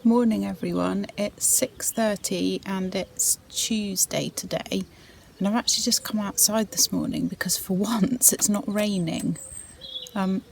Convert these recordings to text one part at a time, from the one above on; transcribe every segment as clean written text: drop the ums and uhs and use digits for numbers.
Morning everyone, it's 6:30 and it's Tuesday today, and I've actually just come outside this morning because for once it's not raining.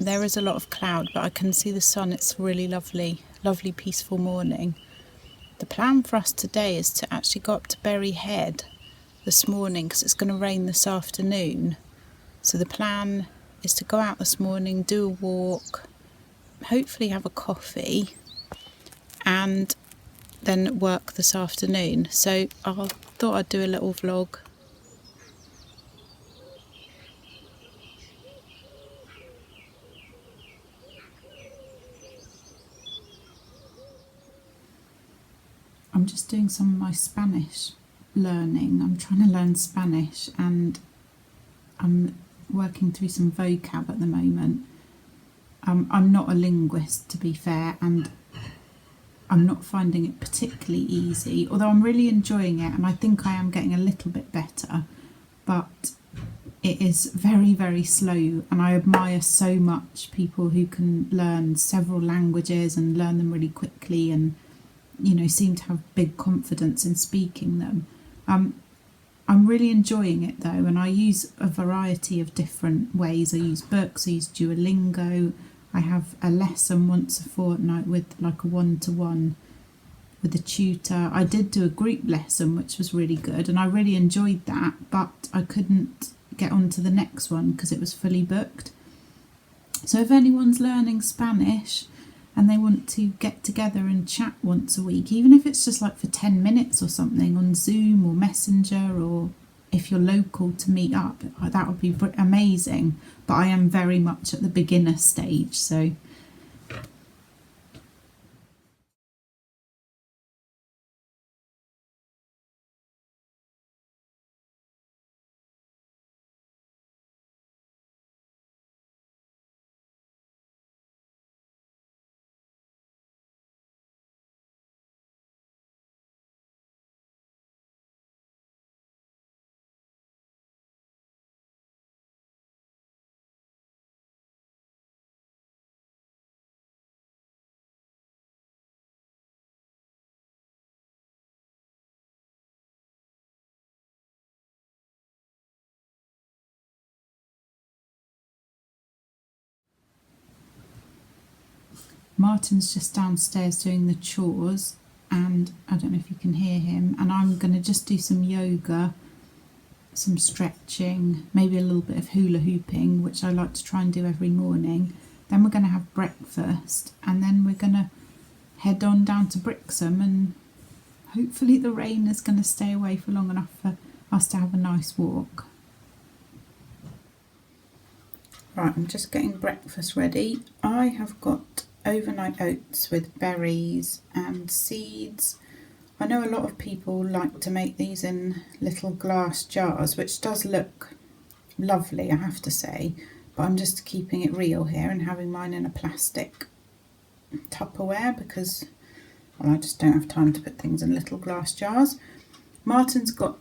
There is a lot of cloud but I can see the sun. It's a really lovely peaceful morning. The plan for us today is to actually go up to Berryhead this morning because it's going to rain this afternoon. So the plan is to go out this morning, do a walk, hopefully have a coffee, and then work this afternoon. So I thought I'd do a little vlog. I'm just doing some of my Spanish learning. I'm trying to learn Spanish and I'm working through some vocab at the moment. I'm not a linguist, to be fair, and I'm not finding it particularly easy, although I'm really enjoying it and I think I am getting a little bit better, but it is very, very slow, and I admire so much people who can learn several languages and learn them really quickly and, you know, seem to have big confidence in speaking them. I'm really enjoying it though, and I use a variety of different ways. I use books, I use Duolingo. I have a lesson once a fortnight with like a one-to-one with a tutor. I did do a group lesson which was really good and I really enjoyed that, but I couldn't get on to the next one because it was fully booked. So if anyone's learning Spanish and they want to get together and chat once a week, even if it's just like for 10 minutes or something on Zoom or Messenger, or if you're local to meet up, that would be amazing. But I am very much at the beginner stage, so Martin's just downstairs doing the chores, and I don't know if you can hear him, and I'm going to just do some yoga, some stretching, maybe a little bit of hula hooping, which I like to try and do every morning. Then we're going to have breakfast and then we're going to head on down to Brixham, and hopefully the rain is going to stay away for long enough for us to have a nice walk. Right, I'm just getting breakfast ready. I have got overnight oats with berries and seeds. I know a lot of people like to make these in little glass jars, which does look lovely, I have to say, but I'm just keeping it real here and having mine in a plastic Tupperware because, well, I just don't have time to put things in little glass jars. Martin's got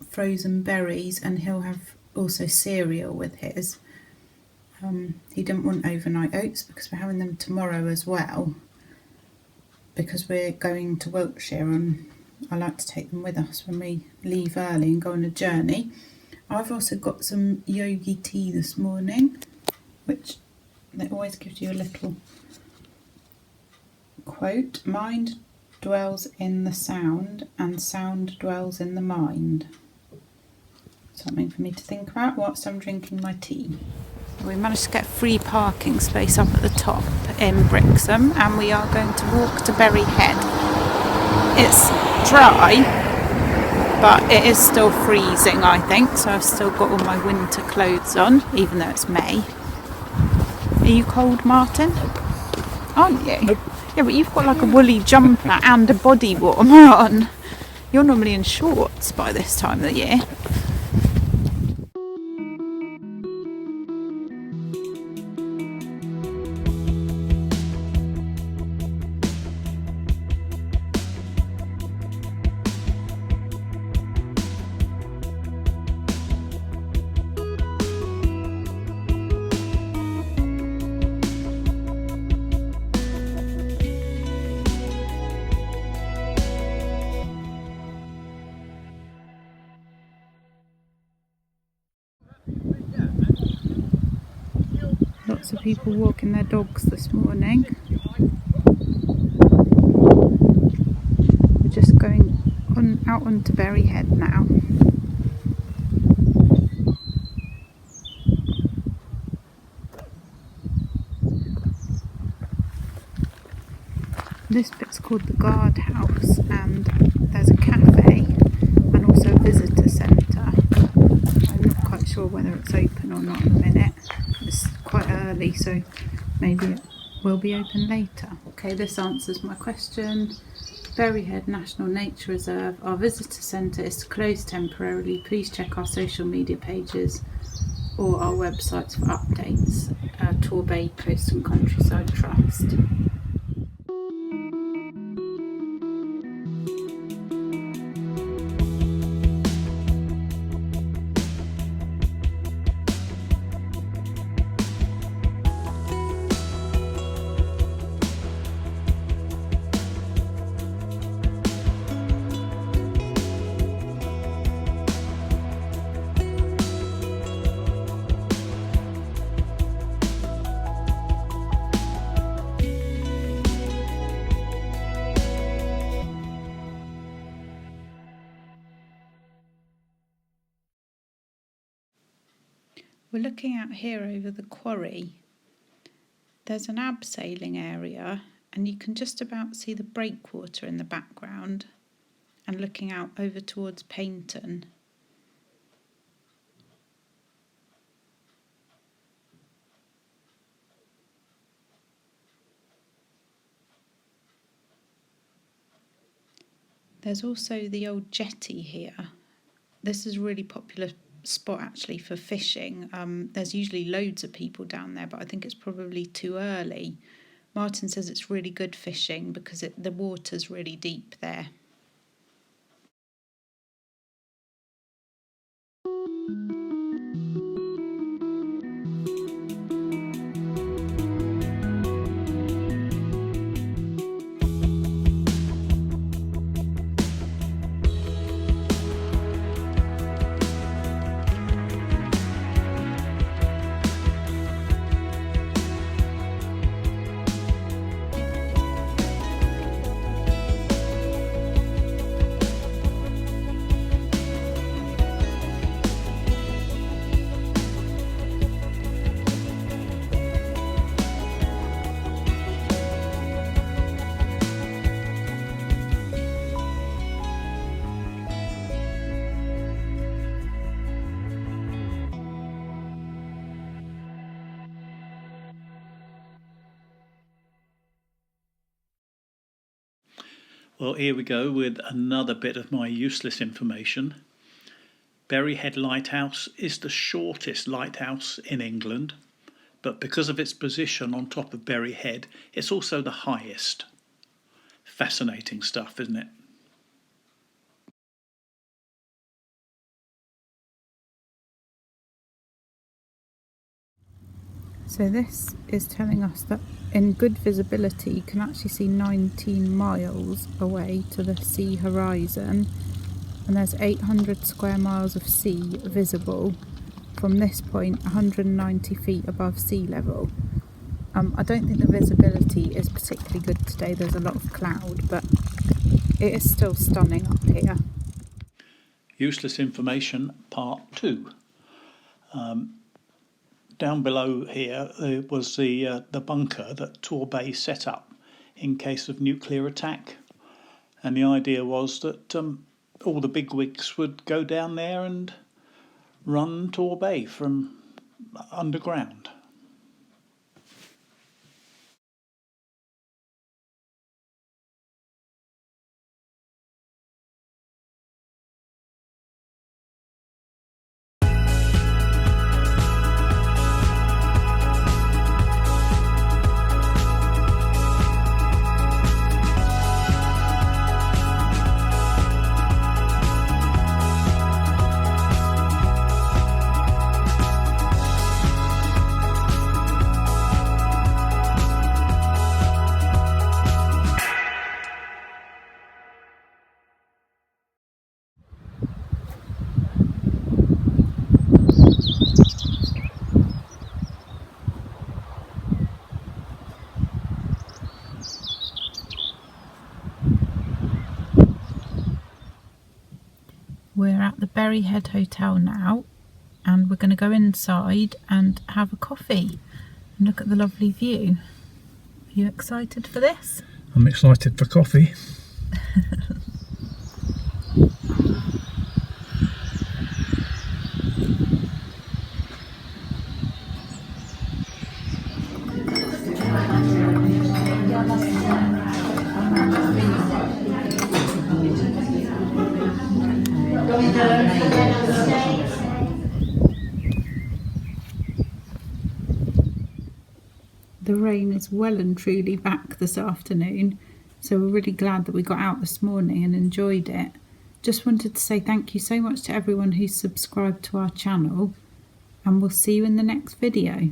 frozen berries and he'll have also cereal with his. He didn't want overnight oats because we're having them tomorrow as well, because we're going to Wiltshire and I like to take them with us when we leave early and go on a journey. I've also got some yogi tea this morning, which it always gives you a little quote: mind dwells in the sound and sound dwells in the mind. Something for me to think about whilst I'm drinking my tea. We managed to get a free parking space up at the top in Brixham, and we are going to walk to Berryhead. It's dry, but it is still freezing, I think, so I've still got all my winter clothes on, even though it's May. Are you cold, Martin? Aren't you? Nope. Yeah, but you've got like a woolly jumper and a body warmer on. You're normally in shorts by this time of the year. lots of people walking their dogs this morning. We're just going out onto Berryhead now. This bit's called the guardhouse, and there's a cafe and also a visitor centre. I'm not quite sure whether it's open or not at the minute. It's quite early, so maybe it will be open later. Okay, this answers my question. Berryhead National Nature Reserve. Our visitor centre is closed temporarily. Please check our social media pages or our websites for updates. Torbay Coast and Countryside Trust. We're looking out here over the quarry. There's an abseiling area and you can just about see the breakwater in the background and looking out over towards Paynton. There's also the old jetty here. This is a really popular spot actually for fishing. There's usually loads of people down there, but I think it's probably too early. Martin says it's really good fishing because the water's really deep there. Well, here we go with another bit of my useless information. Berryhead Lighthouse is the shortest lighthouse in England, but because of its position on top of Berryhead, it's also the highest. Fascinating stuff, isn't it? So this is telling us that in good visibility you can actually see 19 miles away to the sea horizon, and there's 800 square miles of sea visible from this point 190 feet above sea level. I don't think the visibility is particularly good today, there's a lot of cloud, but it is still stunning up here. Useless information part 2. Down below here was the bunker that Torbay set up in case of nuclear attack, and the idea was that all the bigwigs would go down there and run Torbay from underground. We're at the Berryhead Hotel now, and we're going to go inside and have a coffee and look at the lovely view. Are you excited for this? I'm excited for coffee. The rain is well and truly back this afternoon, so we're really glad that we got out this morning and enjoyed it. Just wanted to say thank you so much to everyone who's subscribed to our channel, and we'll see you in the next video.